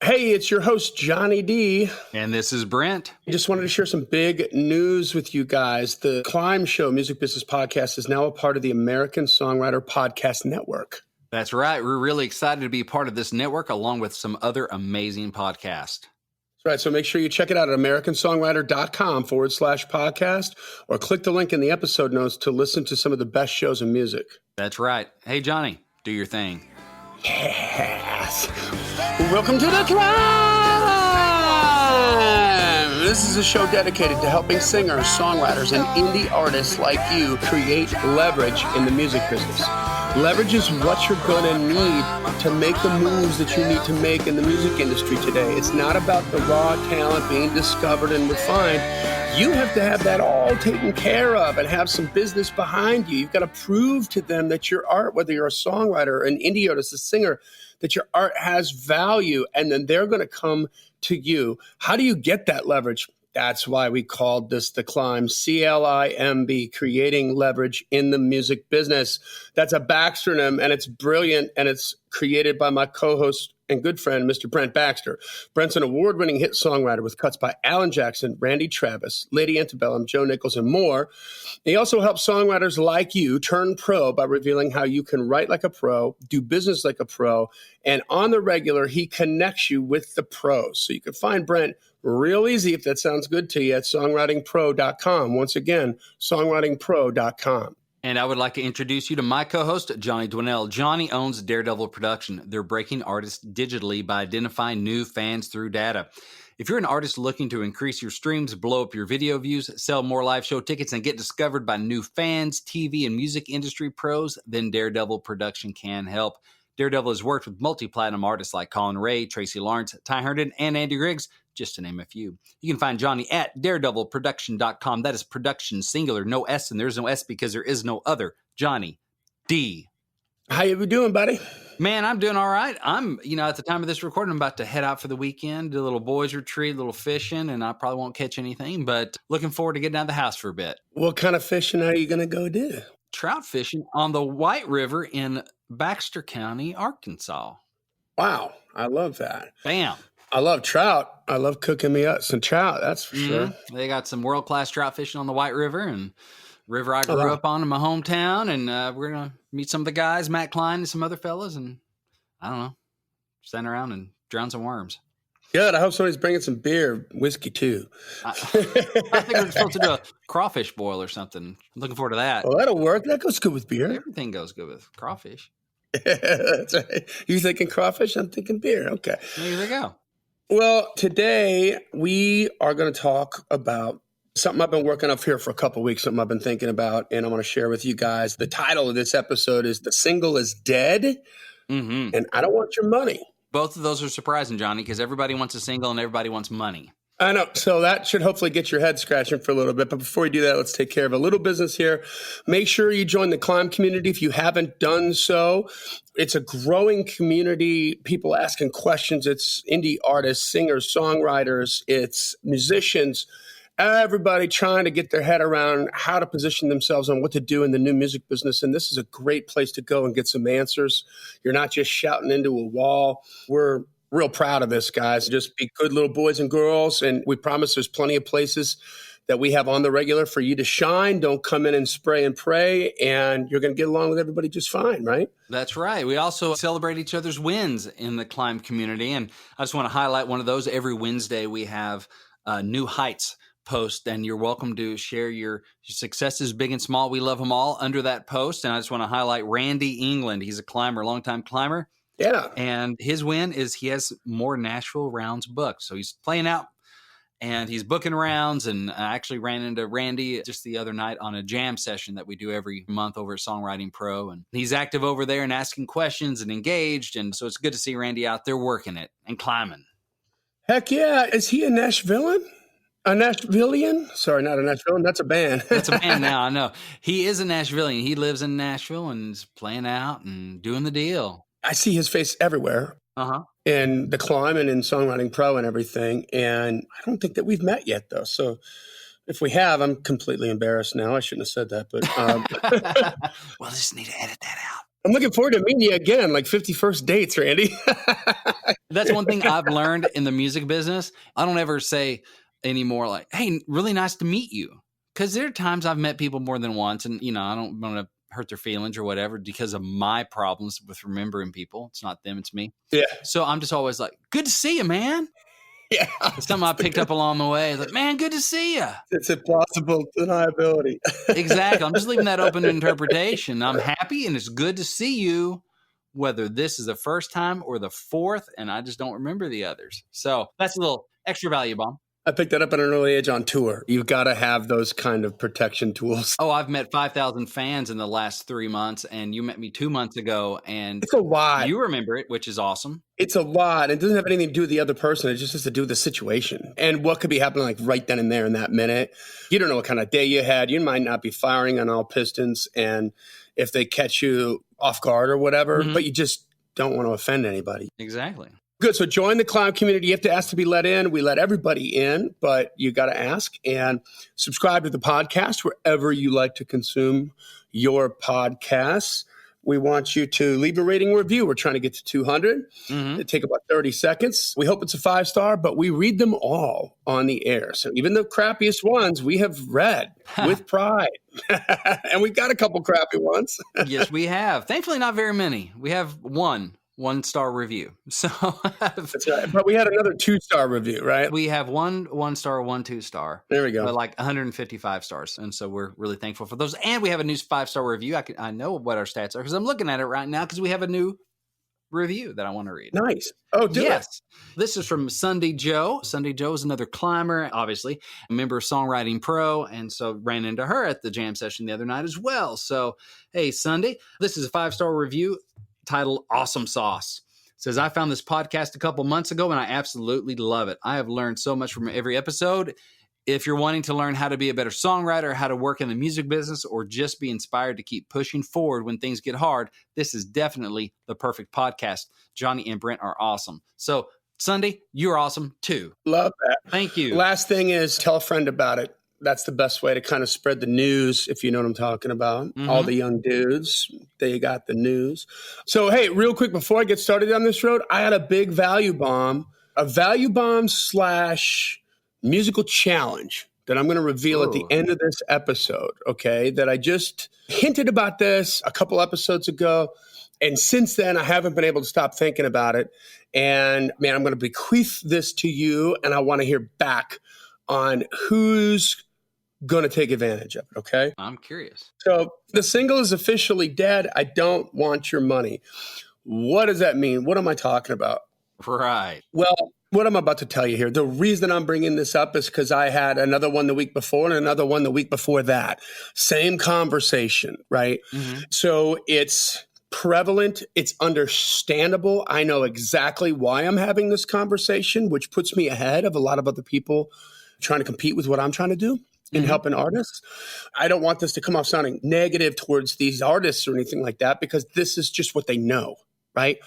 Hey, it's your host, Johnny D. And this is Brent. I just wanted to share some big news with you guys. The C.L.I.M.B Show Music Business Podcast is now a part of the American Songwriter Podcast Network. That's right. We're really excited to be part of this network along with some other amazing podcasts. That's right. So make sure you check it out at americansongwriter.com/podcast or click the link in the episode notes to listen to some of the best shows in music. That's right. Hey, Johnny, do your thing. Yes. Welcome to the C.L.I.M.B. This is a show dedicated to helping singers, songwriters, and indie artists like you create leverage in the music business. Leverage is what you're going to need to make the moves that you need to make in the music industry today. It's not about the raw talent being discovered and refined. You have to have that all taken care of and have some business behind you. You've got to prove to them that your art, whether you're a songwriter, an indie artist, a singer, that your art has value, and then they're going to come to you. How do you get that leverage? That's why we called this the C.L.I.M.B, C.L.I.M.B, creating leverage in the music business. That's a Baxternym, and it's brilliant, and it's created by my co-host and good friend, Mr. Brent Baxter. Brent's an award-winning hit songwriter with cuts by Alan Jackson, Randy Travis, Lady Antebellum, Joe Nichols, and more. He also helps songwriters like you turn pro by revealing how you can write like a pro, do business like a pro, and on the regular, he connects you with the pros. So you can find Brent real easy, if that sounds good to you, at songwritingpro.com. Once again, songwritingpro.com. And I would like to introduce you to my co-host, Johnny Dwinell. Johnny owns Daredevil Production. They're breaking artists digitally by identifying new fans through data. If you're an artist looking to increase your streams, blow up your video views, sell more live show tickets, and get discovered by new fans, TV, and music industry pros, then Daredevil Production can help. Daredevil has worked with multi-platinum artists like Colin Ray, Tracy Lawrence, Ty Herndon, and Andy Riggs, just to name a few. You can find Johnny at daredevilproduction.com. That is production singular, no S, and there's no S because there is no other. Johnny D. How you doing, buddy? Man, I'm doing all right. I'm, at the time of this recording, I'm about to head out for the weekend, do a little boys retreat, a little fishing, and I probably won't catch anything, but looking forward to getting out of the house for a bit. What kind of fishing are you going to go do? Trout fishing on the White River in Baxter County, Arkansas. Wow. I love that. Bam. I love trout. I love cooking me up some trout. That's for sure. They got some world-class trout fishing on the White River, and river I grew up on in my hometown. And we're going to meet some of the guys, Matt Klein and some other fellas. And I don't know, stand around and drown some worms. Good. I hope somebody's bringing some beer, whiskey too. I think we're supposed to do a crawfish boil or something. I'm looking forward to that. Well, that'll work. That goes good with beer. Everything goes good with crawfish. That's right. You thinking crawfish? I'm thinking beer. Okay. There we go. Well, today we are going to talk about something I've been working up here for a couple of weeks, something I've been thinking about, and I want to share with you guys. The title of this episode is The Single is Dead, and I Don't Want Your Money. Both of those are surprising, Johnny, because everybody wants a single and everybody wants money. I know. So that should hopefully get your head scratching for a little bit. But before we do that, let's take care of a little business here. Make sure you join the C.L.I.M.B community if you haven't done so. It's a growing community, people asking questions. It's indie artists, singers, songwriters, it's musicians, everybody trying to get their head around how to position themselves on what to do in the new music business. And this is a great place to go and get some answers. You're not just shouting into a wall. We're real proud of this, guys. Just be good little boys and girls. And we promise there's plenty of places that we have on the regular for you to shine. Don't come in and spray and pray, and you're going to get along with everybody just fine, right? That's right. We also celebrate each other's wins in the C.L.I.M.B community. And I just want to highlight one of those. Every Wednesday, we have New Heights post, and you're welcome to share your successes, big and small. We love them all under that post. And I just want to highlight Randy England. He's a climber, longtime climber. Yeah. And his win is he has more Nashville rounds booked. So he's playing out and he's booking rounds. And I actually ran into Randy just the other night on a jam session that we do every month over at Songwriting Pro. And he's active over there and asking questions and engaged. And so it's good to see Randy out there working it and climbing. Heck yeah. Is he a Nashvillian? A Nashvillian? Sorry, not a Nashvillian. That's a band. That's a band now, I know. He is a Nashvillian. He lives in Nashville and is playing out and doing the deal. I see his face everywhere. In the C.L.I.M.B and in Songwriting Pro and everything. And I don't think that we've met yet, though. So if we have, I'm completely embarrassed now. I shouldn't have said that. But well, I just need to edit that out. I'm looking forward to meeting you again, like 51st dates, Randy. That's one thing I've learned in the music business. I don't ever say anymore like, hey, really nice to meet you. Because there are times I've met people more than once and, I don't want to hurt their feelings or whatever because of my problems with remembering people. It's not them, it's me. Yeah. So I'm just always like, good to see you, man. Yeah. It's something I picked up along the way. Like, man, good to see you. It's impossible deniability. Exactly. I'm just leaving that open to interpretation. I'm happy and it's good to see you, whether this is the first time or the fourth, and I just don't remember the others. So that's a little extra value bomb. I picked that up at an early age on tour. You've got to have those kind of protection tools. Oh, I've met 5,000 fans in the last 3 months, and you met me 2 months ago, and it's a lot. You remember it, which is awesome. It's a lot. It doesn't have anything to do with the other person. It just has to do with the situation and what could be happening like right then and there in that minute. You don't know what kind of day you had. You might not be firing on all pistons, and if they catch you off guard or whatever, but you just don't want to offend anybody. Exactly. Good. So join the C.L.I.M.B community. You have to ask to be let in. We let everybody in, but you got to ask, and subscribe to the podcast wherever you like to consume your podcasts. We want you to leave a rating review. We're trying to get to 200. It take about 30 seconds. We hope it's a 5-star, but we read them all on the air. So even the crappiest ones we have read with pride. And we've got a couple crappy ones. Yes, we have. Thankfully, not very many. We have one-star review. So that's right. But we had another 2-star review, right? We have one star, 1 2-star. There we go. But like 155 stars. And so we're really thankful for those. And we have a new 5-star review. I know what our stats are because I'm looking at it right now because we have a new review that I want to read. Nice. Oh, do it. This is from Sunday Joe. Sunday Joe is another climber, obviously, a member of Songwriting Pro, and so ran into her at the jam session the other night as well. So, hey, Sunday, this is a 5-star review titled Awesome Sauce. It says, I found this podcast a couple months ago, and I absolutely love it. I have learned so much from every episode. If you're wanting to learn how to be a better songwriter, how to work in the music business, or just be inspired to keep pushing forward when things get hard, this is definitely the perfect podcast. Johnny and Brent are awesome. So, Sunday, you're awesome too. Love that. Thank you. Last thing is tell a friend about it. That's the best way to kind of spread the news, if you know what I'm talking about. All the young dudes, they got the news. So, hey, real quick, before I get started on this road, I had a big value bomb / musical challenge that I'm going to reveal at the end of this episode, okay? That I just hinted about this a couple episodes ago. And since then, I haven't been able to stop thinking about it. And man, I'm going to bequeath this to you, and I want to hear back on who's going to take advantage of it, okay? I'm curious. So the single is officially dead. I don't want your money. What does that mean? What am I talking about? Right. Well, what I'm about to tell you here, the reason I'm bringing this up is because I had another one the week before and another one the week before that. Same conversation, right? So it's prevalent. It's understandable. I know exactly why I'm having this conversation, which puts me ahead of a lot of other people trying to compete with what I'm trying to do in helping artists. I don't want this to come off sounding negative towards these artists or anything like that, because this is just what they know, right?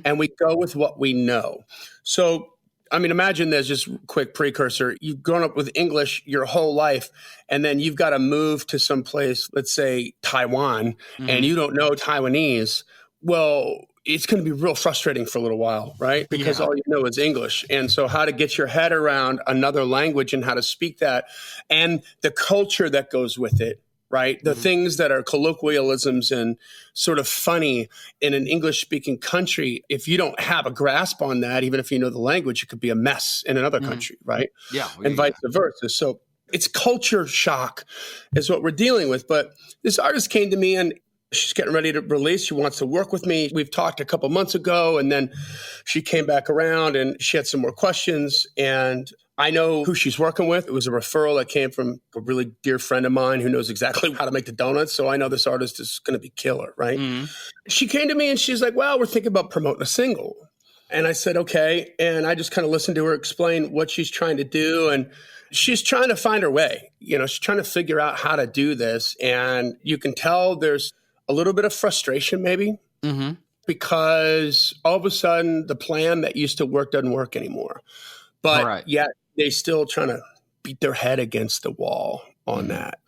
And we go with what we know. So, I mean, imagine this, just quick precursor. You've grown up with English your whole life, and then you've got to move to some place, let's say Taiwan, and you don't know Taiwanese. Well, it's going to be real frustrating for a little while, right? Because all you know is English. And so how to get your head around another language and how to speak that and the culture that goes with it, right? The things that are colloquialisms and sort of funny in an English-speaking country, if you don't have a grasp on that, even if you know the language, it could be a mess in another country, right? And vice versa. So it's culture shock is what we're dealing with. But this artist came to me and she's getting ready to release. She wants to work with me. We've talked a couple months ago, and then she came back around and she had some more questions. And I know who she's working with. It was a referral that came from a really dear friend of mine who knows exactly how to make the donuts. So I know this artist is going to be killer, right? She came to me and she's like, well, we're thinking about promoting a single. And I said, okay. And I just kind of listened to her explain what she's trying to do. And she's trying to find her way. You know, she's trying to figure out how to do this. And you can tell there's a little bit of frustration maybe because all of a sudden the plan that used to work doesn't work anymore. But yet they still trying to beat their head against the wall on that.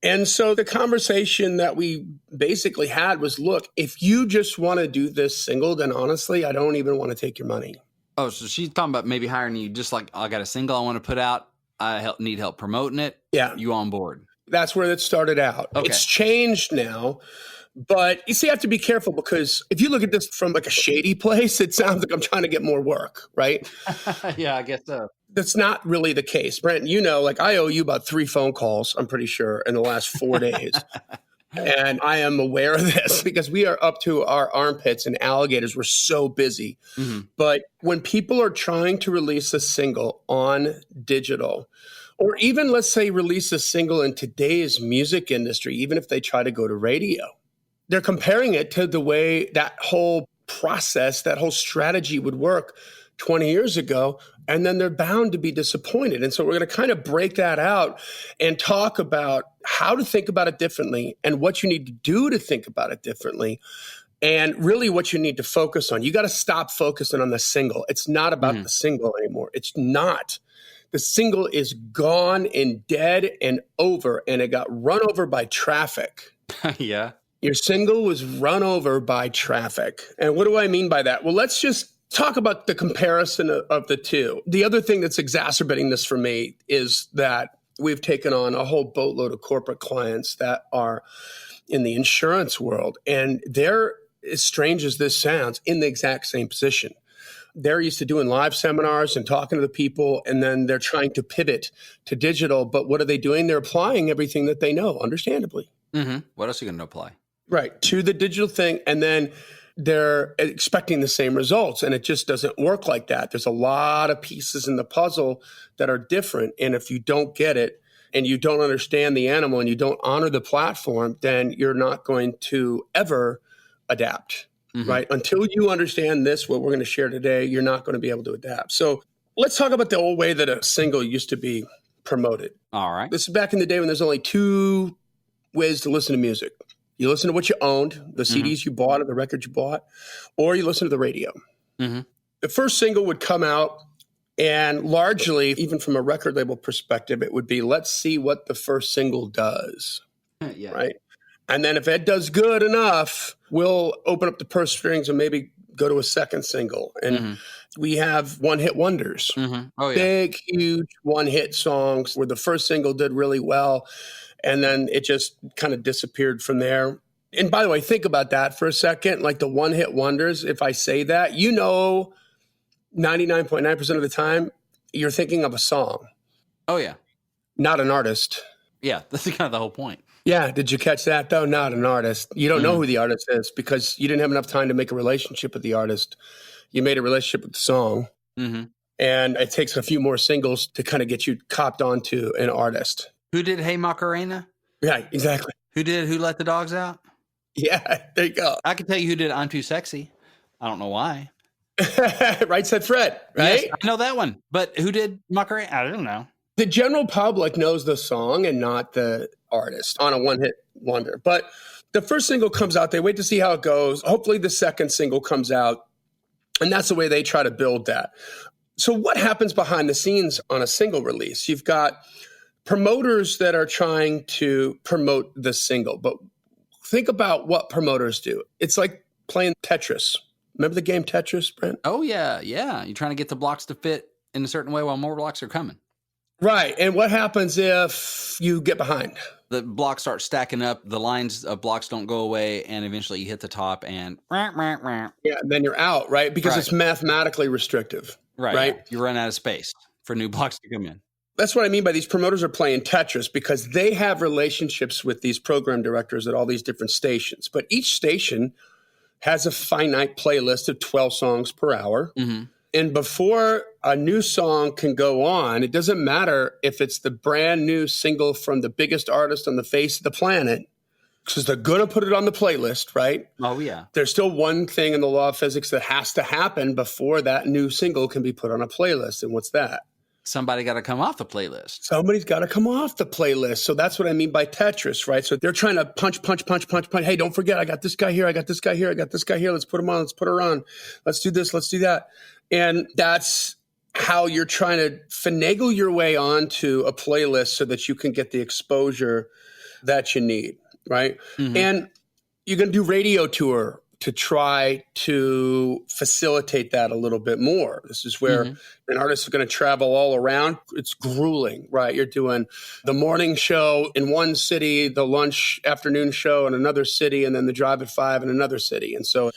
And so the conversation that we basically had was, look, if you just want to do this single, then honestly, I don't even want to take your money. Oh, so she's talking about maybe hiring you just like, I got a single I want to put out. I need help promoting it. Yeah. You on board? That's where it started out. Okay. It's changed now. But you see, you have to be careful because if you look at this from like a shady place, it sounds like I'm trying to get more work, right? Yeah, I guess so. That's not really the case. Brent, you know, like I owe you about 3 phone calls, I'm pretty sure, in the last 4 days. And I am aware of this because we are up to our armpits and alligators. We're so busy. Mm-hmm. But when people are trying to release a single on digital, or even let's say release a single in today's music industry, even if they try to go to radio, they're comparing it to the way that whole process, that whole strategy would work 20 years ago, and then they're bound to be disappointed. And so we're going to kind of break that out and talk about how to think about it differently and what you need to do to think about it differently and really what you need to focus on. You got to stop focusing on the single. It's not about the single anymore. It's not. The single is gone and dead and over, and it got run over by traffic. Yeah. Your single was run over by traffic. And what do I mean by that? Well, let's just talk about the comparison of the two. The other thing that's exacerbating this for me is that we've taken on a whole boatload of corporate clients that are in the insurance world. And they're, as strange as this sounds, in the exact same position. They're used to doing live seminars and talking to the people, and then they're trying to pivot to digital. But what are they doing? They're applying everything that they know, understandably. Mm-hmm. What else are you going to apply? Right, to the digital thing. And then they're expecting the same results. And it just doesn't work like that. There's a lot of pieces in the puzzle that are different. And if you don't get it and you don't understand the animal and you don't honor the platform, then you're not going to ever adapt, right? Until you understand this, what we're going to share today, you're not going to be able to adapt. So let's talk about the old way that a single used to be promoted. All right. This is back in the day when there's only 2 ways to listen to music. You listen to what you owned, the CDs you bought or the records you bought, or you listen to the radio. The first single would come out, and largely, even from a record label perspective, it would be, let's see what the first single does, right? And then if it does good enough, we'll open up the purse strings and maybe go to a second single. And we have one-hit wonders, big, huge one-hit songs where the first single did really well. And then it just kind of disappeared from there. And by the way, think about that for a second. Like the one-hit wonders, if I say that, 99.9% of the time, you're thinking of a song. Oh, yeah. Not an artist. Yeah, that's kind of the whole point. Yeah, did you catch that, though? Not an artist. You don't know who the artist is because you didn't have enough time to make a relationship with the artist. You made a relationship with the song. And it takes a few more singles to kind of get you copped onto an artist. Who did Hey Macarena? Right, exactly. Who did Who Let the Dogs Out? Yeah, there you go. I can tell you who did I'm Too Sexy. I don't know why. Right Said Fred, right? Yes, I know that one. But who did Macarena? I don't know. The general public knows the song and not the artist on a one-hit wonder. But the first single comes out. They wait to see how it goes. Hopefully the second single comes out. And that's the way they try to build that. So what happens behind the scenes on a single release? You've got promoters that are trying to promote the single. But think about what promoters do. It's like playing Tetris. Remember the game Tetris, Brent? Oh, yeah. Yeah. You're trying to get the blocks to fit in a certain way while more blocks are coming. Right. And what happens if you get behind? The blocks start stacking up. The lines of blocks don't go away. And eventually you hit the top and... Yeah, then you're out, right? Because it's mathematically restrictive. Right. You run out of space for new blocks to come in. That's what I mean by these promoters are playing Tetris because they have relationships with these program directors at all these different stations. But each station has a finite playlist of 12 songs per hour. And before a new song can go on, it doesn't matter if it's the brand new single from the biggest artist on the face of the planet, because they're going to put it on the playlist, right? Oh, yeah. There's still one thing in the law of physics that has to happen before that new single can be put on a playlist. And what's that? Somebody got to come off the playlist. Somebody's got to come off the playlist. So that's what I mean by Tetris, right? So they're trying to punch. Hey, don't forget, I got this guy here. I got this guy here. I got this guy here. Let's put him on. Let's put her on. Let's do this. Let's do that. And that's how you're trying to finagle your way onto a playlist so that you can get the exposure that you need, right? Mm-hmm. And you're going to do radio tour to try to facilitate that a little bit more. This is where an artist is going to travel all around. It's grueling, right? You're doing the morning show in one city, the lunch afternoon show in another city, and then the drive at 5 in another city. And so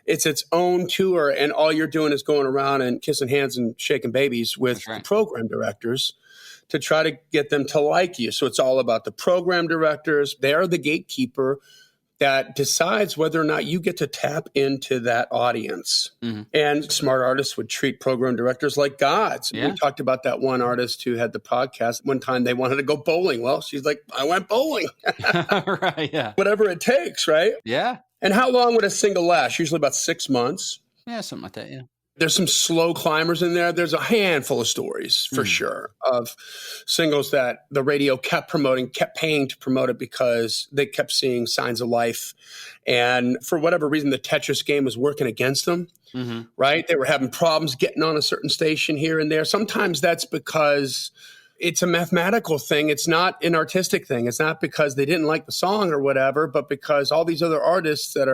it's its own tour, and all you're doing is going around and kissing hands and shaking babies with the program directors to try to get them to like you. So it's all about the program directors. They're the gatekeeper that decides whether or not you get to tap into that audience. And smart artists would treat program directors like gods. We talked about that one artist who had the podcast. One time they wanted to go bowling. Well, she's like, I went bowling. Right, yeah. Whatever it takes, right? Yeah. And how long would a single last? Usually about 6 months. Yeah, something like that, yeah. There's some slow climbers in there. There's a handful of stories for sure of singles that the radio kept promoting, kept paying to promote it because they kept seeing signs of life. And for whatever reason, the Tetris game was working against them, right? They were having problems getting on a certain station here and there. Sometimes that's because it's a mathematical thing. It's not an artistic thing. It's not because they didn't like the song or whatever, but because all these other artists that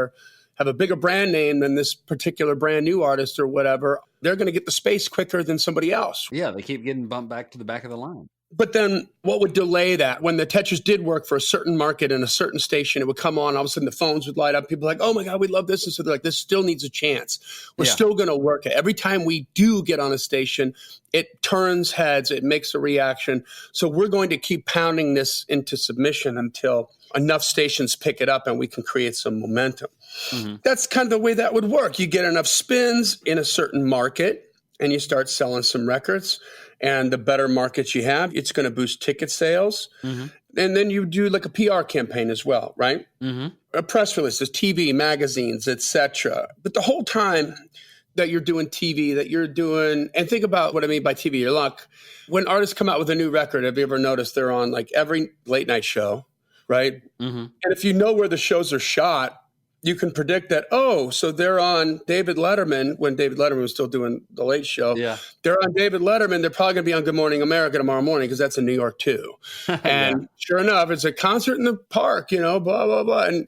have a bigger brand name than this particular brand new artist or whatever, they're going to get the space quicker than somebody else. Yeah, they keep getting bumped back to the back of the line. But then what would delay that? When the Tetris did work for a certain market and a certain station, it would come on, all of a sudden the phones would light up. People were like, oh my God, we love this. And so they're like, this still needs a chance. We're still going to work it. Every time we do get on a station, it turns heads, it makes a reaction. So we're going to keep pounding this into submission until enough stations pick it up and we can create some momentum. That's kind of the way that would work. You get enough spins in a certain market and you start selling some records. And the better markets you have, it's going to boost ticket sales. And then you do like a PR campaign as well, right? A press releases, TV, magazines, etc. But the whole time that you're doing TV, that you're doing, and think about what I mean by TV, your luck. When artists come out with a new record, have you ever noticed they're on like every late night show, right? And if you know where the shows are shot, you can predict that, oh, so they're on David Letterman when David Letterman was still doing the Late Show. They're on David Letterman. They're probably going to be on Good Morning America tomorrow morning because that's in New York too. And sure enough, it's a concert in the park, you know, blah, blah, blah. And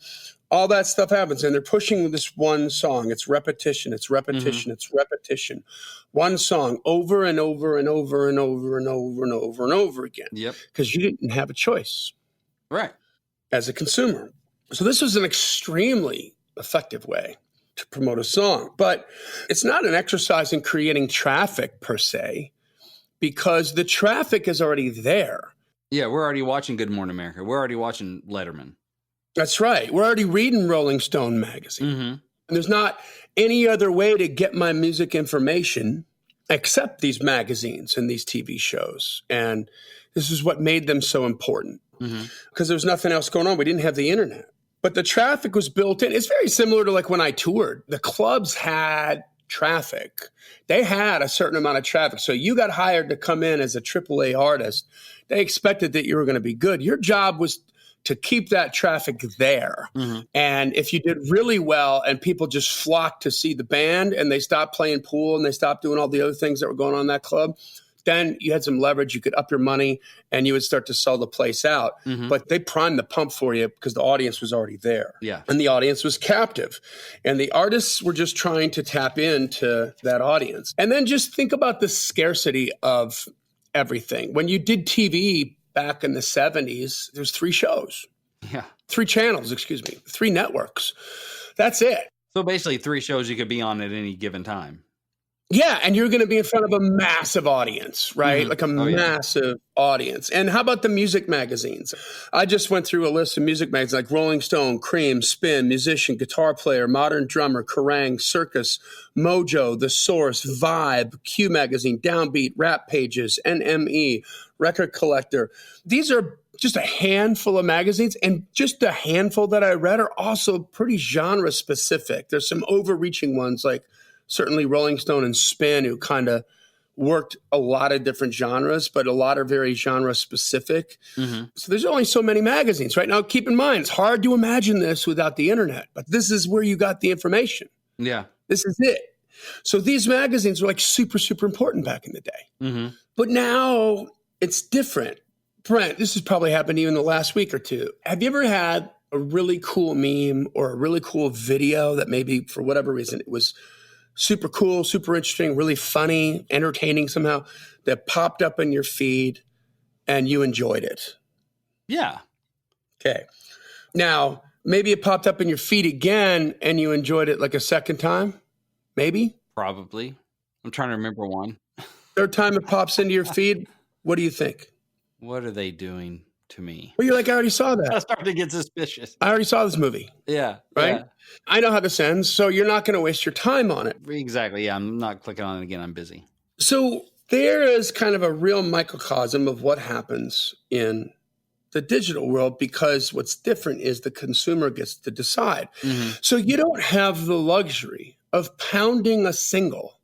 all that stuff happens. And they're pushing this one song. It's repetition. It's repetition. It's repetition. One song over and over and over and over and over and over and over again. Because you didn't have a choice. Right. As a consumer. So this was an extremely effective way to promote a song. But it's not an exercise in creating traffic per se, because the traffic is already there. Yeah, we're already watching Good Morning America. We're already watching Letterman. That's right. We're already reading Rolling Stone magazine. And there's not any other way to get my music information except these magazines and these TV shows. And this is what made them so important. Because there was nothing else going on. We didn't have the internet. But the traffic was built in. It's very similar to like when I toured. The clubs had traffic. They had a certain amount of traffic. So you got hired to come in as a AAA artist. They expected that you were going to be good. Your job was to keep that traffic there. And if you did really well and people just flocked to see the band and they stopped playing pool and they stopped doing all the other things that were going on in that club, then you had some leverage. You could up your money and you would start to sell the place out. But they primed the pump for you because the audience was already there. And the audience was captive. And the artists were just trying to tap into that audience. And then just think about the scarcity of everything. When you did TV back in the 70s, there's 3 shows. 3 channels, 3 networks. That's it. So basically 3 shows you could be on at any given time. Yeah, and you're going to be in front of a massive audience, right? Like a massive audience. And how about the music magazines? I just went through a list of music magazines like Rolling Stone, Cream, Spin, Musician, Guitar Player, Modern Drummer, Kerrang, Circus, Mojo, The Source, Vibe, Q Magazine, Downbeat, Rap Pages, NME, Record Collector. These are just a handful of magazines, and just a handful that I read are also pretty genre specific. There's some overreaching ones like certainly Rolling Stone and Spin, who kind of worked a lot of different genres, but a lot are very genre specific. So there's only so many magazines right now. Keep in mind, it's hard to imagine this without the internet, but this is where you got the information. This is it. So these magazines were like super, super important back in the day. But now it's different. Brent, this has probably happened even the last week or two. Have you ever had a really cool meme or a really cool video that maybe for whatever reason it was super cool, super interesting, really funny, entertaining somehow, that popped up in your feed and you enjoyed it? Yeah. Okay. Now, maybe it popped up in your feed again and you enjoyed it like a second time? Maybe? Probably. I'm trying to remember one. Third time it pops into your feed, what do you think? What are they doing to me? Well, you're like, I already saw I that. start to get suspicious. I already saw this movie. Yeah. Right? Yeah. I know how this ends, so you're not going to waste your time on it. Exactly. Yeah. I'm not clicking on it again. I'm busy. So there is kind of a real microcosm of what happens in the digital world, because what's different is the consumer gets to decide. Mm-hmm. So you don't have the luxury of pounding a single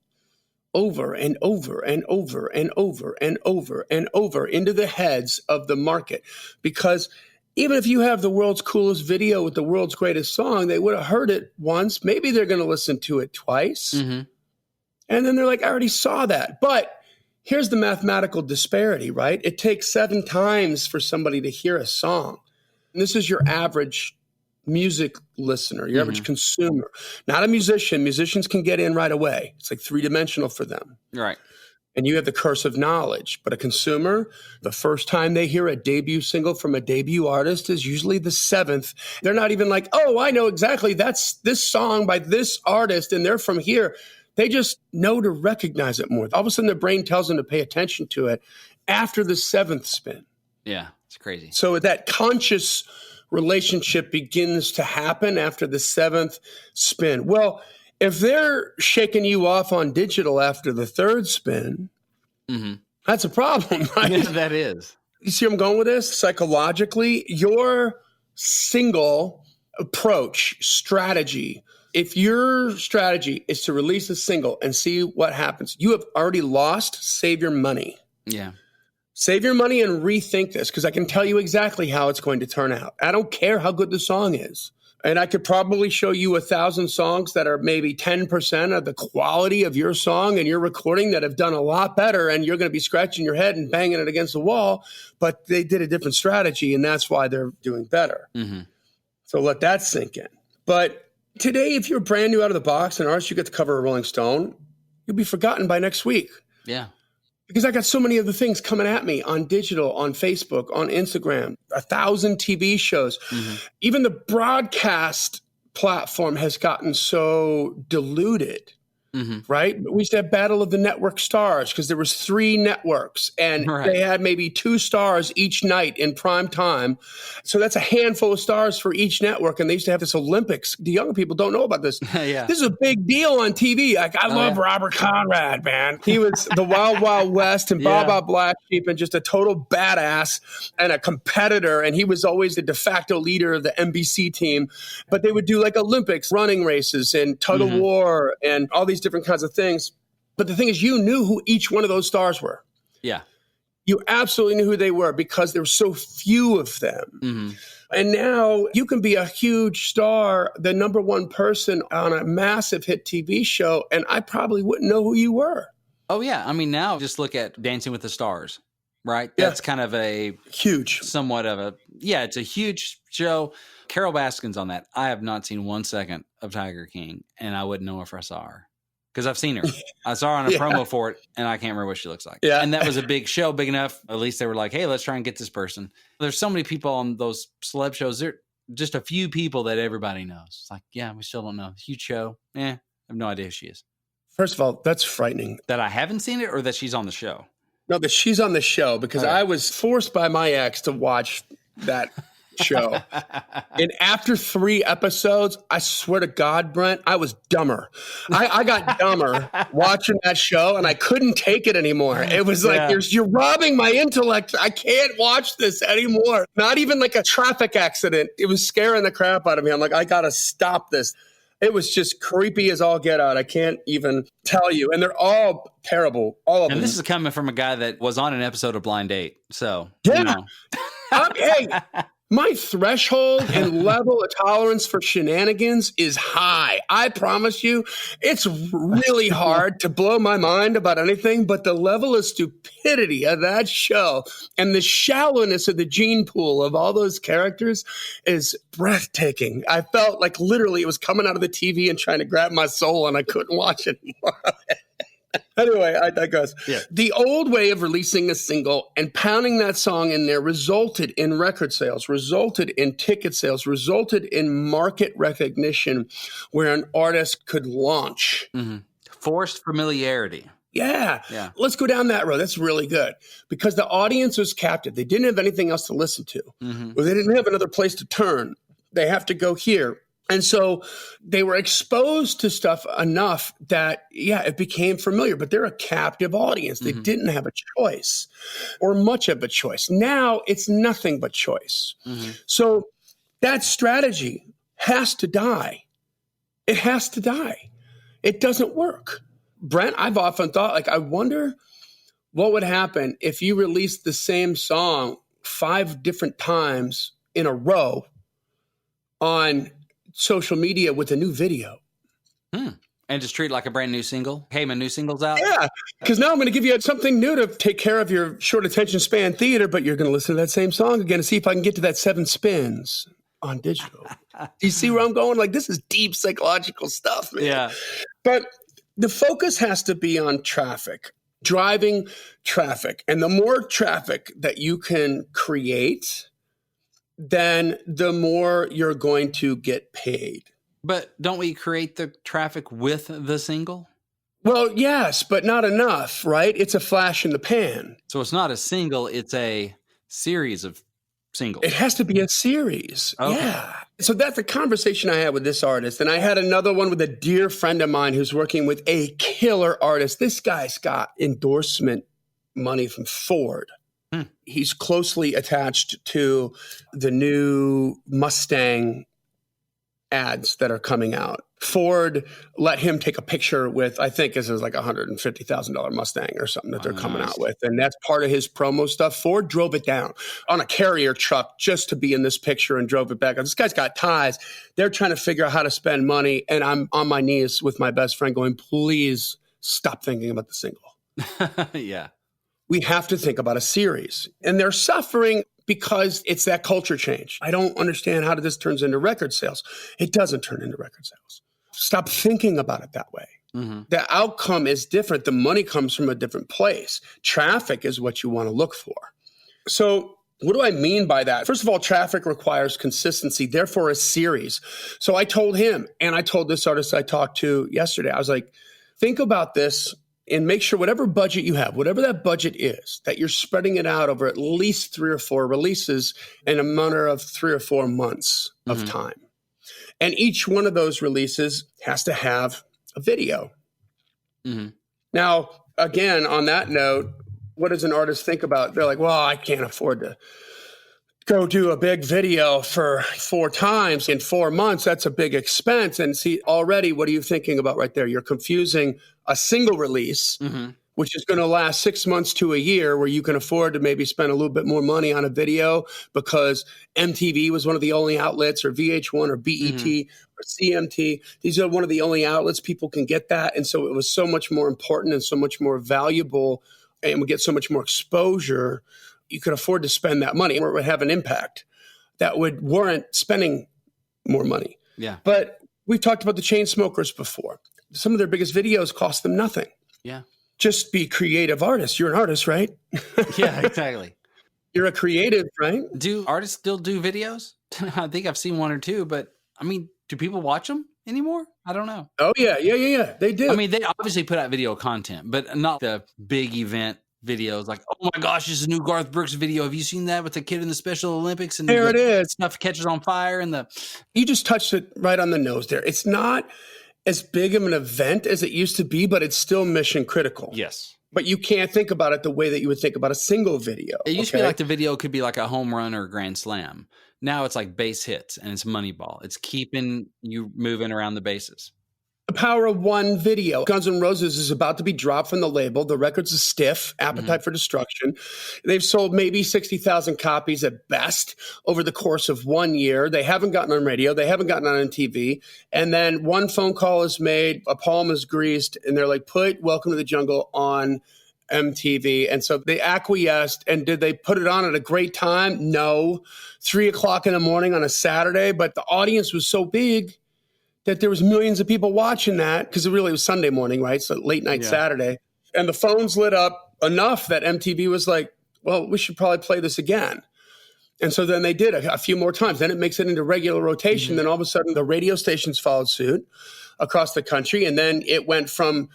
over and over and over and over and over and over into the heads of the market, because even if you have the world's coolest video with the world's greatest song, they would have heard it once. Maybe they're going to listen to it twice. Mm-hmm. And then they're like, I already saw that. But here's the mathematical disparity, right? It takes 7 times for somebody to hear a song. And this is your average music listener, your average consumer, not a musician. Musicians can get in right away. It's like 3-dimensional for them. Right. And you have the curse of knowledge. But a consumer, the first time they hear a debut single from a debut artist is usually the 7th. They're not even like, oh, I know exactly. That's this song by this artist and they're from here. They just know to recognize it more. All of a sudden, their brain tells them to pay attention to it after the 7th spin. Yeah, it's crazy. So that conscious relationship begins to happen after the 7th spin. Well, if they're shaking you off on digital after the 3rd spin, that's a problem, right? Yeah, that is. You see where I'm going with this? Psychologically, your single approach, strategy, if your strategy is to release a single and see what happens, you have already lost. Save your money. Yeah. Save your money and rethink this, because I can tell you exactly how it's going to turn out. I don't care how good the song is. And I could probably show you 1,000 songs that are maybe 10% of the quality of your song and your recording that have done a lot better, and you're going to be scratching your head and banging it against the wall, but they did a different strategy, and that's why they're doing better. So let that sink in. But today, if you're brand new out of the box, an artist, you get to cover a Rolling Stone, you'll be forgotten by next week. Yeah. Because I got so many other things coming at me on digital, on Facebook, on Instagram, 1,000 TV shows. Even the broadcast platform has gotten so diluted, right? We used to have Battle of the Network Stars because there was 3 networks and they had maybe 2 stars each night in prime time. So that's a handful of stars for each network. And they used to have this Olympics. The younger people don't know about this. Yeah. This is a big deal on TV. Like, I love Robert Conrad, man. He was the Wild Wild West and Baba Black Sheep and just a total badass and a competitor. And he was always the de facto leader of the NBC team. But they would do like Olympics, running races and tug of war and all these different kinds of things. But the thing is, you knew who each one of those stars were. Yeah. You absolutely knew who they were because there were so few of them. And now you can be a huge star, the number 1 person on a massive hit TV show, and I probably wouldn't know who you were. Oh, yeah. I mean, now just look at Dancing with the Stars, right? That's kind of a huge, somewhat of a, it's a huge show. Carol Baskin's on that. I have not seen 1 second of Tiger King, and I wouldn't know if I saw her. Because I've seen her. I saw her on a promo for it, and I can't remember what she looks like. Yeah. And that was a big show, big enough. At least they were like, hey, let's try and get this person. There's so many people on those celeb shows. There are just a few people that everybody knows. It's like, yeah, we still don't know. Huge show. I have no idea who she is. First of all, that's frightening. That I haven't seen it or that she's on the show? No, that she's on the show because I was forced by my ex to watch that show. And after 3 episodes, I swear to God, Brent, I was dumber. I got dumber watching that show and I couldn't take it anymore. It was like, you're robbing my intellect. I can't watch this anymore. Not even like a traffic accident. It was scaring the crap out of me. I'm like, I got to stop this. It was just creepy as all get out. I can't even tell you. And they're all terrible. All of them. And this is coming from a guy that was on an episode of Blind Date. So, hey, My threshold and level of tolerance for shenanigans is high. I promise you, it's really hard to blow my mind about anything, but the level of stupidity of that show and the shallowness of the gene pool of all those characters is breathtaking. I felt like literally it was coming out of the TV and trying to grab my soul, and I couldn't watch it anymore. Anyway, I digress. Yeah. The old way of releasing a single and pounding that song in there resulted in record sales, resulted in ticket sales, resulted in market recognition where an artist could launch. Mm-hmm. Forced familiarity. Yeah. Yeah. Let's go down that road. That's really good because the audience was captive. They didn't have anything else to listen to, or they didn't have another place to turn. They have to go here. And so they were exposed to stuff enough that, it became familiar, but they're a captive audience. They didn't have a choice or much of a choice. Now it's nothing but choice. So that strategy has to die. It has to die. It doesn't work. Brent, I've often thought, I wonder what would happen if you released the same song 5 different times in a row on social media with a new video. And just treat it like a brand new single. Hey, my new single's out. Yeah, because now I'm going to give you something new to take care of your short attention span theater, but you're going to listen to that same song again and see if I can get to that 7 spins on digital. Do you see where I'm going? This is deep psychological stuff, man. Yeah. But the focus has to be on traffic, driving traffic. And the more traffic that you can create, then the more you're going to get paid. But don't we create the traffic with the single? Well, yes, but not enough, right? It's a flash in the pan. So it's not a single, it's a series of singles. It has to be a series. Okay. Yeah. So that's the conversation I had with this artist. And I had another one with a dear friend of mine who's working with a killer artist. This guy's got endorsement money from Ford. He's closely attached to the new Mustang ads that are coming out. Ford let him take a picture with, I think this is like $150,000 Mustang or something that they're coming out with. And that's part of his promo stuff. Ford drove it down on a carrier truck just to be in this picture and drove it back. This guy's got ties. They're trying to figure out how to spend money. And I'm on my knees with my best friend going, please stop thinking about the single. Yeah. We have to think about a series. And they're suffering because it's that culture change. I don't understand how this turns into record sales. It doesn't turn into record sales. Stop thinking about it that way. The outcome is different. The money comes from a different place. Traffic is what you want to look for. So what do I mean by that? First of all, traffic requires consistency, therefore a series. So I told him, and I told this artist I talked to yesterday, I was like, think about this and make sure whatever budget you have, whatever that budget is, that you're spreading it out over at least 3 or 4 releases in a matter of 3 or 4 months of time. And each one of those releases has to have a video. Now, again, on that note, what does an artist think about? They're like, well, I can't afford to go do a big video for 4 times in 4 months. That's a big expense. And see, already, what are you thinking about right there? You're confusing a single release, which is going to last 6 months to a year, where you can afford to maybe spend a little bit more money on a video because MTV was one of the only outlets, or VH1 or BET or CMT. These are one of the only outlets people can get that. And so it was so much more important and so much more valuable, and would get so much more exposure. You could afford to spend that money, or it would have an impact that would warrant spending more money. Yeah. But we've talked about the chain smokers before. Some of their biggest videos cost them nothing. Yeah. Just be creative artists. You're an artist, right? Yeah, exactly. You're a creative, right? Do artists still do videos? I think I've seen 1 or 2, but I mean, do people watch them anymore? I don't know. Oh, yeah. They do. I mean, they obviously put out video content, but not the big event videos like, oh my gosh, this is a new Garth Brooks video. Have you seen that with the kid in the Special Olympics? And there it is. Stuff catches on fire and You just touched it right on the nose there. It's not as big of an event as it used to be, but it's still mission critical. Yes. But you can't think about it the way that you would think about a single video. It used to be like the video could be like a home run or a grand slam. Now it's like base hits and it's Moneyball. It's keeping you moving around the bases. The power of one video. Guns N' Roses is about to be dropped from the label. The record's a stiff, Appetite for Destruction. They've sold maybe 60,000 copies at best over the course of 1 year. They haven't gotten on radio. They haven't gotten on TV. And then one phone call is made, a palm is greased, and they're like, put Welcome to the Jungle on MTV. And so they acquiesced. And did they put it on at a great time? No. 3 o'clock in the morning on a Saturday. But the audience was so big that there was millions of people watching that, because it really was Sunday morning, right? So late night Saturday. And the phones lit up enough that MTV was like, well, we should probably play this again. And so then they did a few more times. Then it makes it into regular rotation. Then all of a sudden the radio stations followed suit across the country. And then it went from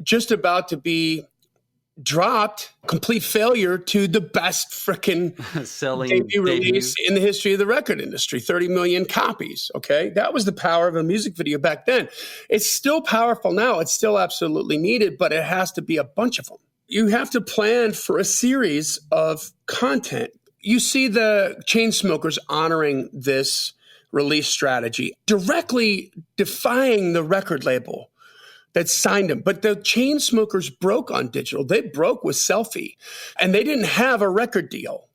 just about to be dropped, complete failure, to the best freaking selling debut release in the history of the record industry, 30 million copies. Okay. That was the power of a music video back then. It's still powerful now. It's still absolutely needed, but it has to be a bunch of them. You have to plan for a series of content. You see the Chainsmokers honoring this release strategy, directly defying the record label that signed him. But the Chainsmokers broke on digital. They broke with Selfie, and they didn't have a record deal.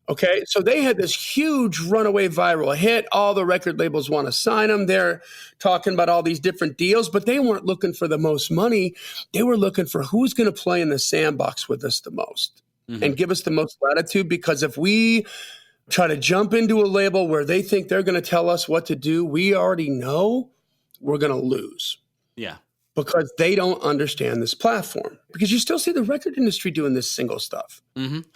Okay. So they had this huge runaway viral hit. All the record labels want to sign them. They're talking about all these different deals, but they weren't looking for the most money. They were looking for who's going to play in the sandbox with us the most and give us the most latitude. Because if we try to jump into a label where they think they're going to tell us what to do, we already know we're going to lose. Yeah. Because they don't understand this platform. Because you still see the record industry doing this single stuff.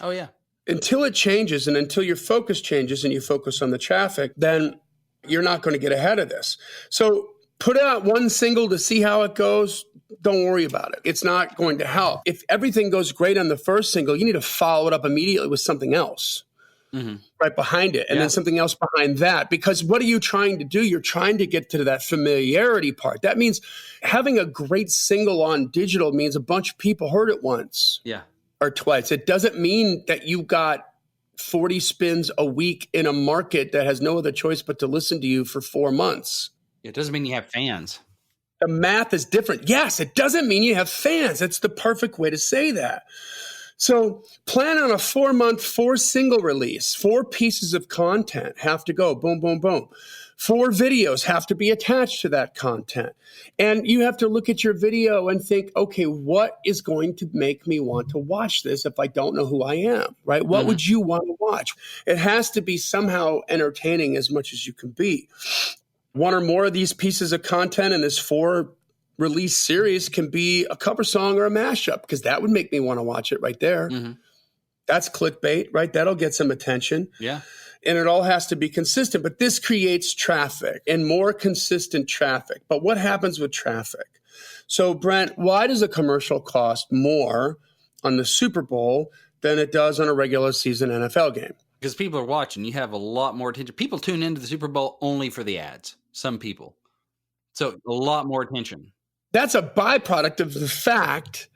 Oh, yeah. Until it changes and until your focus changes and you focus on the traffic, then you're not going to get ahead of this. So put out one single to see how it goes. Don't worry about it. It's not going to help. If everything goes great on the first single, you need to follow it up immediately with something else. Right behind it, and then something else behind that. Because what are you trying to do? You're trying to get to that familiarity part. That means having a great single on digital means a bunch of people heard it once or twice. It doesn't mean that you got 40 spins a week in a market that has no other choice but to listen to you for 4 months. It doesn't mean you have fans. The math is different. Yes, it doesn't mean you have fans. That's the perfect way to say that. So plan on a 4-month, 4-single release. 4 pieces of content have to go boom, boom, boom. 4 videos have to be attached to that content. And you have to look at your video and think, okay, what is going to make me want to watch this if I don't know who I am, right? What would you want to watch? It has to be somehow entertaining as much as you can be. One or more of these pieces of content in this 4 release series can be a cover song or a mashup, because that would make me want to watch it right there. That's clickbait, right? That'll get some attention. Yeah. And it all has to be consistent. But this creates traffic and more consistent traffic. But what happens with traffic? So, Brent, why does a commercial cost more on the Super Bowl than it does on a regular season NFL game? Because people are watching. You have a lot more attention. People tune into the Super Bowl only for the ads. Some people. So a lot more attention. That's a byproduct of the fact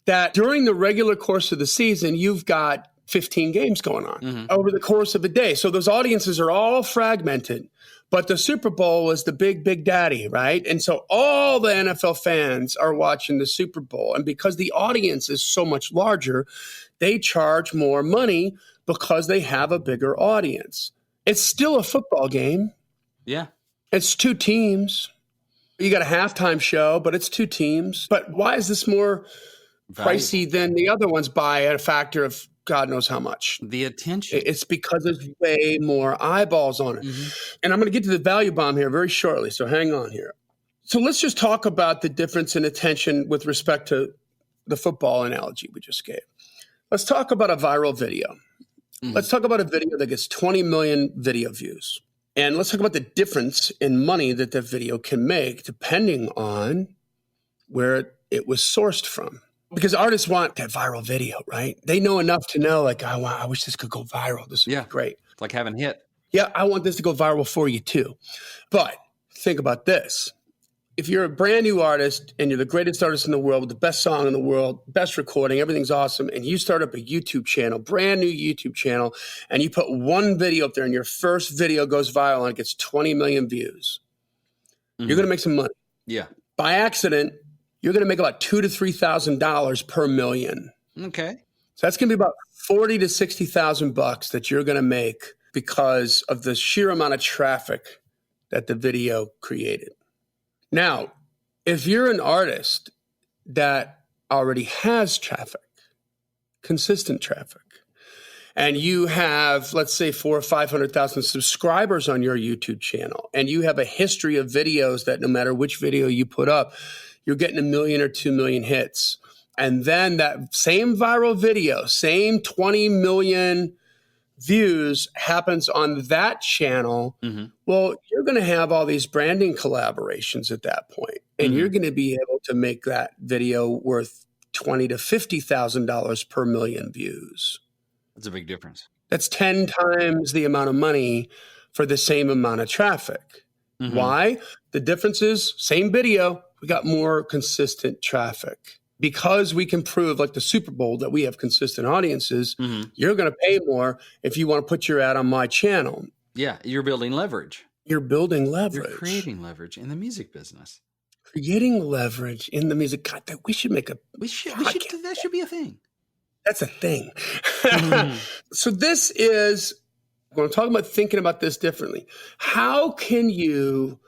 that during the regular course of the season, you've got 15 games going on over the course of a day. So those audiences are all fragmented. But the Super Bowl is the big daddy, right? And so all the NFL fans are watching the Super Bowl. And because the audience is so much larger, they charge more money because they have a bigger audience. It's still a football game. Yeah. It's 2 teams. You got a halftime show, but it's 2 teams. But why is this more pricey than the other ones by a factor of God knows how much? The attention. It's because there's way more eyeballs on it. And I'm going to get to the value bomb here very shortly, so hang on here. So let's just talk about the difference in attention with respect to the football analogy we just gave. Let's talk about a viral video. Let's talk about a video that gets 20 million video views. And let's talk about the difference in money that the video can make depending on where it was sourced from. Because artists want that viral video, right? They know enough to know, like, oh, wow, I wish this could go viral. This would be great. It's like having a hit. Yeah, I want this to go viral for you too. But think about this. If you're a brand new artist and you're the greatest artist in the world with the best song in the world, best recording, everything's awesome, and you start up a YouTube channel, brand new YouTube channel, and you put one video up there and your first video goes viral and it gets 20 million views, you're going to make some money. Yeah. by accident, you're going to make about $2,000 to $3,000 per million. Okay. So that's going to be about $40,000 to $60,000 that you're going to make because of the sheer amount of traffic that the video created. Now, if you're an artist that already has traffic, consistent traffic, and you have, let's say, 400,000 or 500,000 subscribers on your YouTube channel, and you have a history of videos that no matter which video you put up, you're getting 1 million or 2 million hits. And then that same viral video, same 20 million views happens on that channel. Mm-hmm. Well, you're going to have all these branding collaborations at that point, and you're going to be able to make that video worth $20,000 to $50,000 per million views. That's a big difference. That's 10 times the amount of money for the same amount of traffic. Mm-hmm. Why? The difference is same video, we got more consistent traffic. Because we can prove, like the Super Bowl, that we have consistent audiences, you're going to pay more if you want to put your ad on my channel. Yeah, you're building leverage. You're building leverage. You're creating leverage in the music business. Creating leverage in the music. God, we should make a that should be a thing. That's a thing. So this is, I'm going to talk about thinking about this differently. How can you,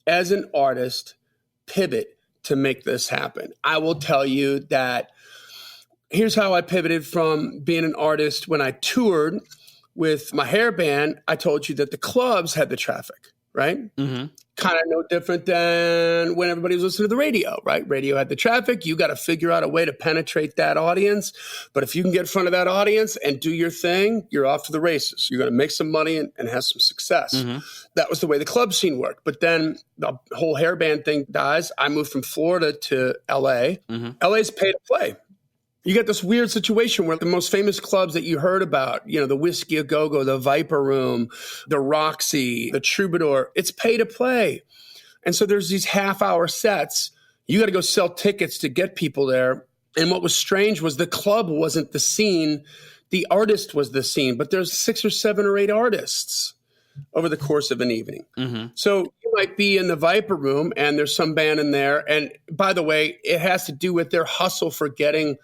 as an artist, pivot to make this happen? I will tell you that here's how I pivoted from being an artist. When I toured with my hair band, I told you that the clubs had the traffic, right? Mm-hmm. Kind of no different than when everybody was listening to the radio, right? Radio had the traffic. You got to figure out a way to penetrate that audience. But if you can get in front of that audience and do your thing, you're off to the races. You're going to make some money and have some success. Mm-hmm. That was the way the club scene worked. But then the whole hairband thing dies. I moved from Florida to LA. Mm-hmm. LA's pay to play. You get this weird situation where the most famous clubs that you heard about, you know, the Whiskey A Go-Go, the Viper Room, the Roxy, the Troubadour, it's pay to play. And so there's these half-hour sets. You got to go sell tickets to get people there. And what was strange was the club wasn't the scene. The artist was the scene. But there's 6 or 7 or 8 artists over the course of an evening. Mm-hmm. So you might be in the Viper Room and there's some band in there. And by the way, it has to do with their hustle for getting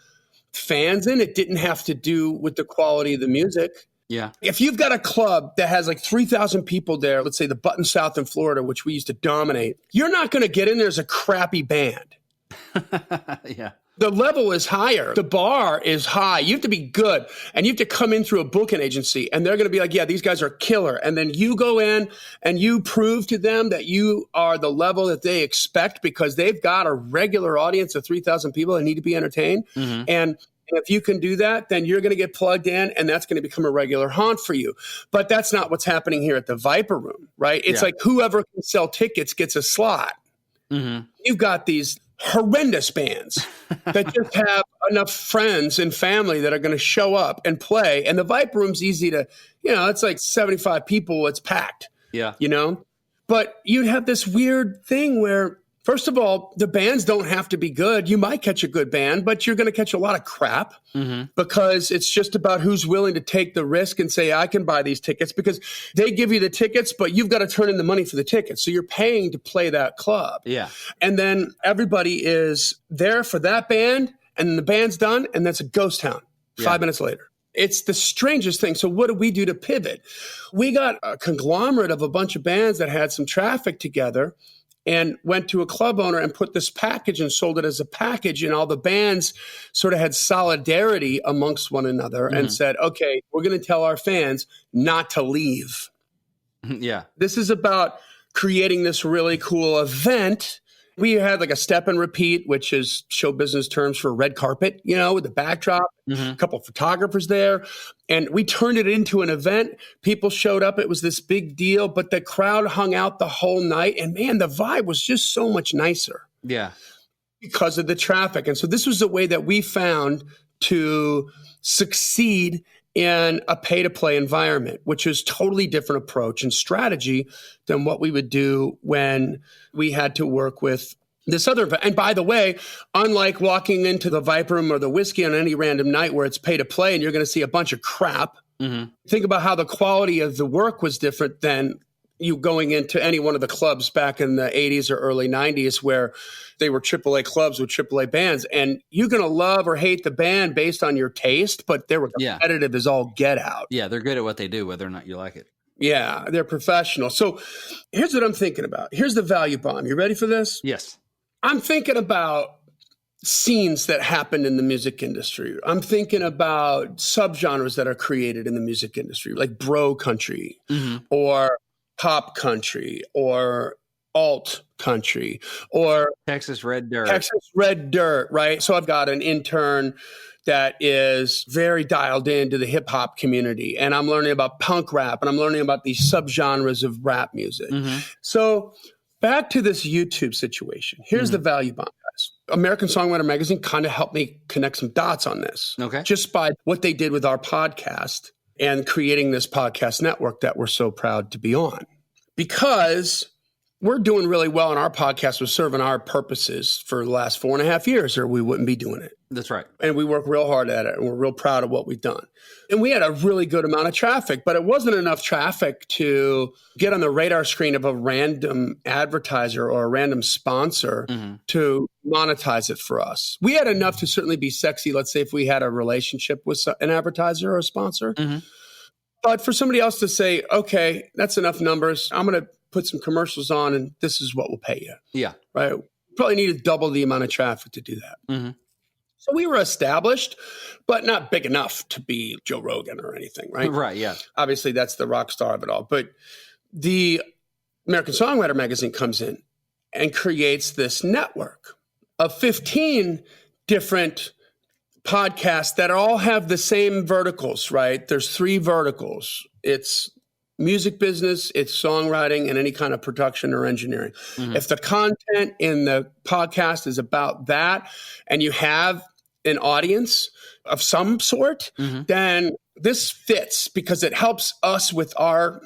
fans in. It didn't have to do with the quality of the music. Yeah. If you've got a club that has like 3,000 people there, let's say the Button South in Florida, which we used to dominate, you're not going to get in there as a crappy band. Yeah. The level is higher. The bar is high. You have to be good. And you have to come in through a booking agency. And they're going to be like, yeah, these guys are killer. And then you go in and you prove to them that you are the level that they expect because they've got a regular audience of 3,000 people that need to be entertained. Mm-hmm. And if you can do that, then you're going to get plugged in and that's going to become a regular haunt for you. But that's not what's happening here at the Viper Room, right? It's like whoever can sell tickets gets a slot. Mm-hmm. You've got these horrendous bands that just have enough friends and family that are going to show up and play. And the Viper Room's easy to, you know, it's like 75 people. It's packed. Yeah. You know, but you'd have this weird thing where, first of all, the bands don't have to be good. You might catch a good band, but you're going to catch a lot of crap because it's just about who's willing to take the risk and say, I can buy these tickets because they give you the tickets, but you've got to turn in the money for the tickets. So you're paying to play that club. Yeah. And then everybody is there for that band and the band's done and that's a ghost town 5 minutes later. It's the strangest thing. So what did we do to pivot? We got a conglomerate of a bunch of bands that had some traffic together and went to a club owner and put this package and sold it as a package. And all the bands sort of had solidarity amongst one another and said, okay, we're going to tell our fans not to leave. Yeah. This is about creating this really cool event. We had like a step and repeat, which is show business terms for red carpet, you know, with the backdrop, a couple of photographers there. And we turned it into an event. People showed up. It was this big deal, but the crowd hung out the whole night. And man, the vibe was just so much nicer. Yeah. Because of the traffic. And so this was the way that we found to succeed in a pay-to-play environment, which is totally different approach and strategy than what we would do when we had to work with this other event. And by the way, unlike walking into the Viper Room or the Whiskey on any random night where it's pay-to-play and you're going to see a bunch of crap, think about how the quality of the work was different than you going into any one of the clubs back in the 80s or early 90s where they were AAA clubs with AAA bands, and you're going to love or hate the band based on your taste, but they were competitive as all get out. Yeah, they're good at what they do, whether or not you like it. Yeah, they're professional. So here's what I'm thinking about. Here's the value bomb. You ready for this? Yes. I'm thinking about scenes that happen in the music industry. I'm thinking about subgenres that are created in the music industry, like bro country or pop country or alt country or Texas Red Dirt. Texas Red Dirt, right? So I've got an intern that is very dialed into the hip hop community, and I'm learning about punk rap, and I'm learning about these subgenres of rap music. So back to this YouTube situation. Here's the value bomb, guys. American Songwriter Magazine kind of helped me connect some dots on this. Okay. Just by what they did with our podcast and creating this podcast network that we're so proud to be on. Because we're doing really well, and our podcast was serving our purposes for the last 4.5 years, or we wouldn't be doing it. That's right. And we work real hard at it, and we're real proud of what we've done. And we had a really good amount of traffic, but it wasn't enough traffic to get on the radar screen of a random advertiser or a random sponsor to monetize it for us. We had enough to certainly be sexy, let's say, if we had a relationship with an advertiser or a sponsor. But for somebody else to say, okay, that's enough numbers, I'm going to put some commercials on, and this is what we'll pay you. Yeah. Right? Probably needed double the amount of traffic to do that. So we were established, but not big enough to be Joe Rogan or anything, right? Right, yeah. Obviously, that's the rock star of it all. But the American Songwriter Magazine comes in and creates this network of 15 different podcasts that all have the same verticals, right? There's 3 verticals. It's music business, it's songwriting, and any kind of production or engineering. If the content in the podcast is about that, and you have an audience of some sort, then this fits because it helps us with our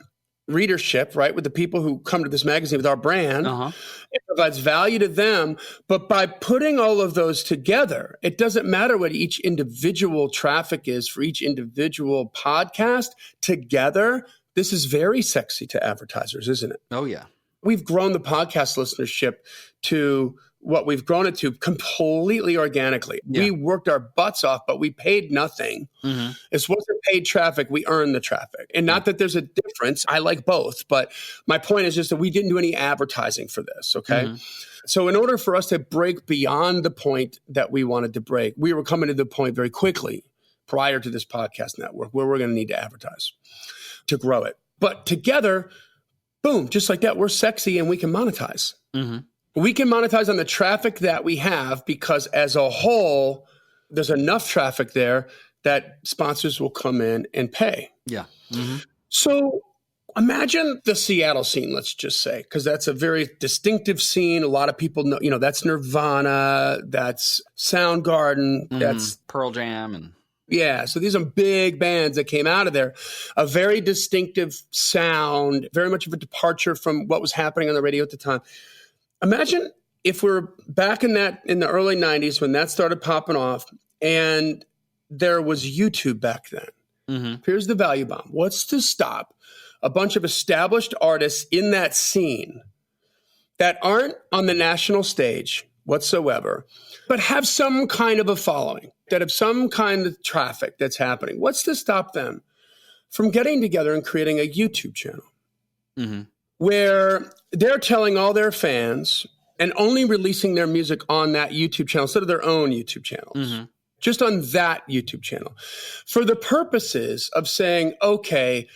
readership, right? With the people who come to this magazine with our brand. It provides value to them. But by putting all of those together, it doesn't matter what each individual traffic is for each individual podcast. Together, this is very sexy to advertisers, isn't it? Oh, yeah. We've grown the podcast listenership to what we've grown it to completely organically. Yeah. We worked our butts off, but we paid nothing. This wasn't paid traffic. We earned the traffic. And not that there's a difference. I like both. But my point is just that we didn't do any advertising for this, okay? So in order for us to break beyond the point that we wanted to break, we were coming to the point very quickly prior to this podcast network where we're going to need to advertise to grow it. But together, boom, just like that, we're sexy and we can monetize. We can monetize on the traffic that we have because as a whole, there's enough traffic there that sponsors will come in and pay. Yeah. So imagine the Seattle scene, let's just say, because that's a very distinctive scene. A lot of people know, that's Nirvana, that's Soundgarden, that's Pearl Jam. And yeah, so these are big bands that came out of there. A very distinctive sound, very much of a departure from what was happening on the radio at the time. Imagine if we're back in the early 90s when that started popping off and there was YouTube back then. Here's the value bomb. What's to stop a bunch of established artists in that scene that aren't on the national stage whatsoever, but have some kind of a following, that have some kind of traffic that's happening? What's to stop them from getting together and creating a YouTube channel where they're telling all their fans and only releasing their music on that YouTube channel instead of their own YouTube channels, just on that YouTube channel, for the purposes of saying, okay,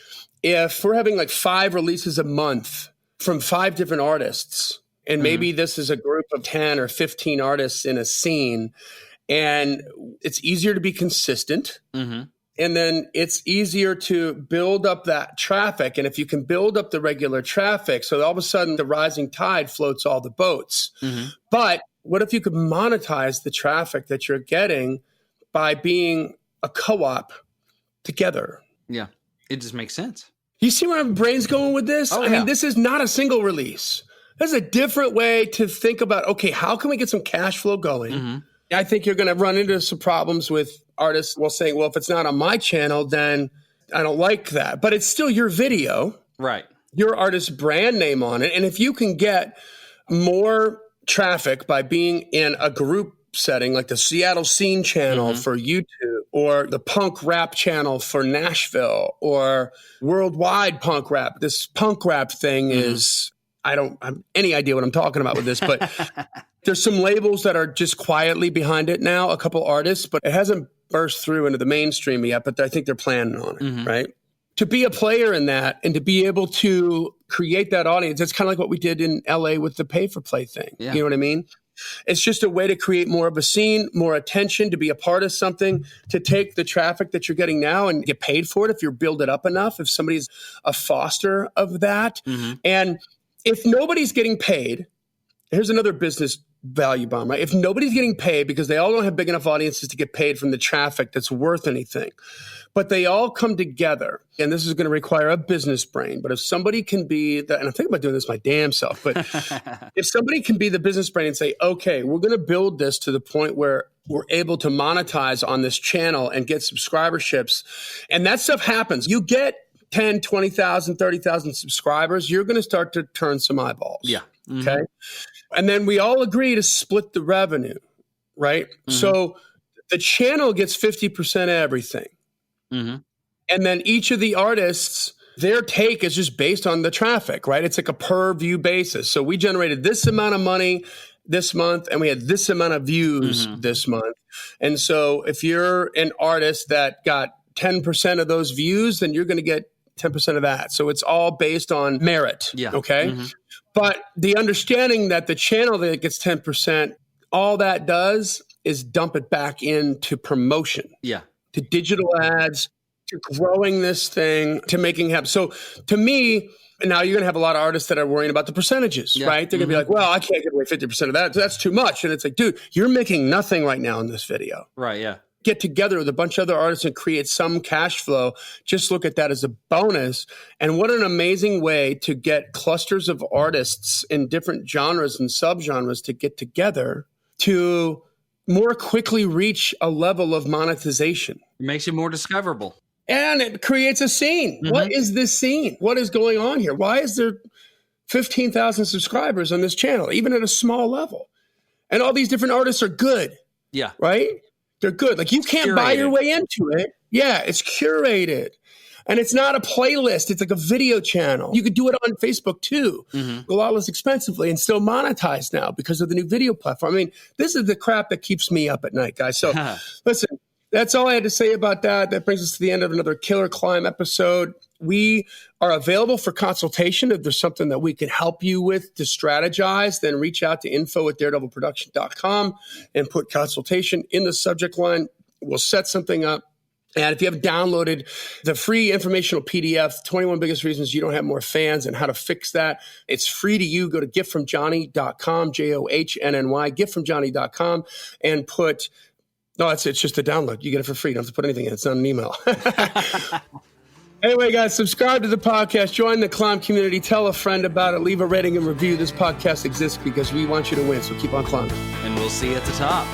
if we're having like 5 releases a month from 5 different artists, and maybe this is a group of 10 or 15 artists in a scene, and it's easier to be consistent. And then it's easier to build up that traffic. And if you can build up the regular traffic, so all of a sudden the rising tide floats all the boats. But what if you could monetize the traffic that you're getting by being a co-op together? Yeah, it just makes sense. You see where my brain's going with this? Oh, I mean, this is not a single release. There's a different way to think about, okay, how can we get some cash flow going? I think you're going to run into some problems with artists saying, well, if it's not on my channel, then I don't like that. But it's still your video. Right. your artist's brand name on it. And if you can get more traffic by being in a group setting like the Seattle Scene channel for YouTube, or the punk rap channel for Nashville, or worldwide punk rap. This punk rap thing is, I don't have any idea what I'm talking about with this, but there's some labels that are just quietly behind it now, a couple artists, but it hasn't burst through into the mainstream yet, but I think they're planning on it, right? To be a player in that and to be able to create that audience, it's kind of like what we did in LA with the pay-for-play thing. Yeah. You know what I mean? It's just a way to create more of a scene, more attention, to be a part of something, to take the traffic that you're getting now and get paid for it if you build it up enough, if somebody's a foster of that. And if nobody's getting paid, here's another business value bomb, right? If nobody's getting paid because they all don't have big enough audiences to get paid from the traffic that's worth anything, but they all come together, and this is going to require a business brain, but if somebody can be and I'm thinking about doing this my damn self, but if somebody can be the business brain and say, okay, we're going to build this to the point where we're able to monetize on this channel and get subscriberships, and that stuff happens. You get 10, 20,000, 30,000 subscribers, you're going to start to turn some eyeballs. Yeah. Okay. And then we all agree to split the revenue, right? So the channel gets 50% of everything. And then each of the artists, their take is just based on the traffic, right? It's like a per view basis. So we generated this amount of money this month and we had this amount of views this month. And so if you're an artist that got 10% of those views, then you're going to get 10% of that. So it's all based on merit. Yeah. Okay. But the understanding that the channel that gets 10%, all that does is dump it back into promotion. Yeah. To digital ads, to growing this thing, to making it happen. So to me, now you're going to have a lot of artists that are worrying about the percentages, right? They're going to be like, well, I can't give away 50% of that. So that's too much. And it's like, dude, you're making nothing right now in this video. Right. Yeah. Get together with a bunch of other artists and create some cash flow. Just look at that as a bonus. And what an amazing way to get clusters of artists in different genres and subgenres to get together to more quickly reach a level of monetization. It makes you more discoverable. And it creates a scene. What is this scene? What is going on here? Why is there 15,000 subscribers on this channel, even at a small level? And all these different artists are good. Yeah. Right? They're good. Like you can't buy your way into it. Yeah, it's curated. And it's not a playlist. It's like a video channel. You could do it on Facebook too, a lot less expensively, and still monetize now because of the new video platform. I mean, this is the crap that keeps me up at night, guys. So listen, that's all I had to say about that. That brings us to the end of another Killer Climb episode. We are available for consultation. If there's something that we can help you with to strategize, then reach out to info@daredevilproduction.com and put consultation in the subject line. We'll set something up. And if you have downloaded the free informational PDF, 21 Biggest Reasons You Don't Have More Fans and How to Fix That, it's free to you. Go to giftfromjohnny.com, Johnny, giftfromjohnny.com, and put, no, it's just a download. You get it for free. You don't have to put anything in. It's not an email. Anyway, guys, subscribe to the podcast. Join the Climb community. Tell a friend about it. Leave a rating and review. This podcast exists because we want you to win, so keep on climbing. And we'll see you at the top.